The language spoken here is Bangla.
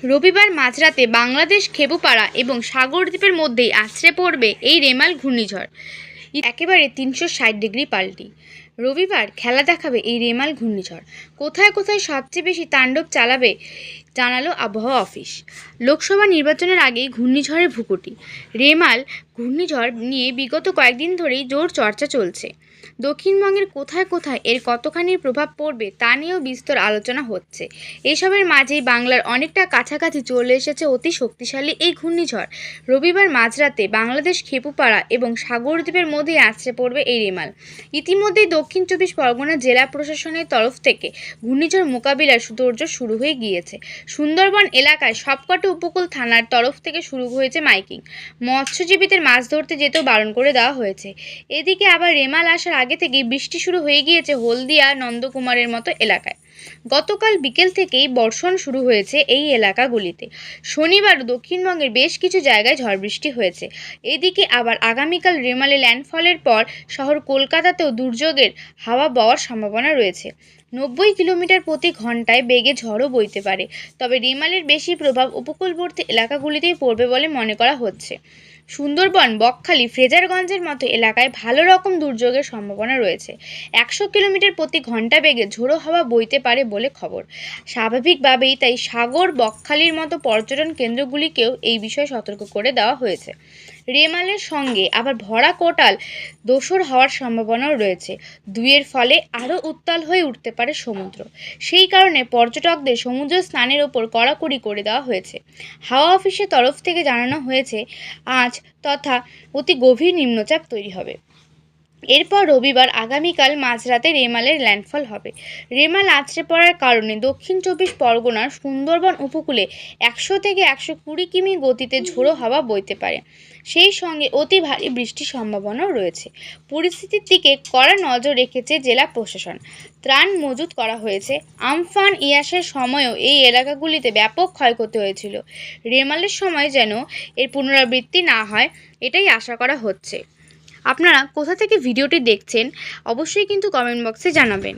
রবিবার মাঝরাতে বাংলাদেশ খেপুপাড়া এবং সাগরদ্বীপের মধ্যেই আছড়ে পড়বে এই রেমাল ঘূর্ণিঝড়। একেবারে 360 ডিগ্রি পাল্টি। রবিবার খেলা দেখাবে এই রেমাল ঘূর্ণিঝড়। কোথায় কোথায় সবচেয়ে বেশি তাণ্ডব চালাবে জানালো আবহাওয়া অফিস। লোকসভা নির্বাচনের আগেই ঘূর্ণিঝড়ের ভূকুটি। রেমাল ঘূর্ণিঝড় নিয়ে বিগত কয়েকদিন ধরেই জোর চর্চা চলছে। দক্ষিণবঙ্গের কোথায় কোথায় এর কতখানি প্রভাব পড়বে তা নিয়েও বিস্তর আলোচনা হচ্ছে। এসবের মাঝেই বাংলার অনেকটা কাছাকাছি চলে এসেছে অতি শক্তিশালী এই ঘূর্ণিঝড়। রবিবার মাঝরাতে বাংলাদেশ খেপুপাড়া এবং সাগরদ্বীপের মধ্যেই আছড়ে পড়বে এই রেমাল। ইতিমধ্যেই দক্ষিণ 24 পরগনা জেলা প্রশাসনের তরফ থেকে ঘূর্ণিঝড় মোকাবিলার তোড়জোড় শুরু হয়ে গিয়েছে। সুন্দরবন এলাকায় সবকটি উপকূল থানার তরফ থেকে শুরু হয়েছে মাইকিং। মৎস্যজীবীদের মাছ ধরতে যেতেও বারণ করে দেওয়া হয়েছে। এদিকে আবার রেমাল আসার আগে থেকেই বৃষ্টি শুরু হয়ে গিয়েছে হলদিয়া, নন্দকুমারের মতো এলাকায়। গতকাল বিকেল থেকেই বর্ষণ শুরু হয়েছে এই এলাকাগুলিতে। শনিবার দক্ষিণবঙ্গের বেশ কিছু জায়গায় ঝড় বৃষ্টি হয়েছে। এদিকে আবার আগামীকাল রেমালে ল্যান্ডফলের পর শহর কলকাতাতেও দুর্যোগের হাওয়া বওয়ার সম্ভাবনা রয়েছে। 90 কিলোমিটার প্রতি ঘন্টায় বেগে ঝড়ও বইতে পারে। তবে রেমালের বেশি প্রভাব উপকূলবর্তী এলাকাগুলিতেই পড়বে বলে মনে করা হচ্ছে। সুন্দরবন, বকখালি, ফ্রেজারগঞ্জের মতো এলাকায় ভালো রকম দুর্যোগের সম্ভাবনা রয়েছে। 100 কিলোমিটার প্রতি ঘন্টা বেগে ঝোড়ো হাওয়া বইতে পারে বলে খবর। স্বাভাবিকভাবেই তাই সাগর, বকখালির মতো পর্যটন কেন্দ্রগুলিকেও এই বিষয়ে সতর্ক করে দেওয়া হয়েছে। রেমালের সঙ্গে আবার ভরা কোটাল দোসর হওয়ার সম্ভাবনাও রয়েছে। দুইয়ের ফলে আরও উত্তাল হয়ে উঠতে পারে সমুদ্র। সেই কারণে পর্যটকদের সমুদ্র স্নানের ওপর কড়াকড়ি করে দেওয়া হয়েছে। হাওয়া অফিসের তরফ থেকে জানানো হয়েছে, আজ তথা অতি গভীর নিম্নচাপ তৈরি হবে। এরপর রবিবার আগামীকাল মাঝরাতে রেমালের ল্যান্ডফল হবে। রেমাল আছড়ে পড়ার কারণে দক্ষিণ 24 পরগনার সুন্দরবন উপকূলে 100 থেকে 120 কিমি গতিতে ঝোড়ো হাওয়া বইতে পারে। সেই সঙ্গে অতি ভারী বৃষ্টির সম্ভাবনাও রয়েছে। পরিস্থিতির দিকে কড়া নজর রেখেছে জেলা প্রশাসন। ত্রাণ মজুত করা হয়েছে। আমফান ইয়াসের সময়ও এই এলাকাগুলিতে ব্যাপক ক্ষয়ক্ষতি হয়েছিল। রেমালের সময় যেন এর পুনরাবৃত্তি না হয়, এটাই আশা করা হচ্ছে। আপনারা কোথা থেকে ভিডিওটি দেখছেন অবশ্যই কিন্তু কমেন্ট বক্সে জানাবেন।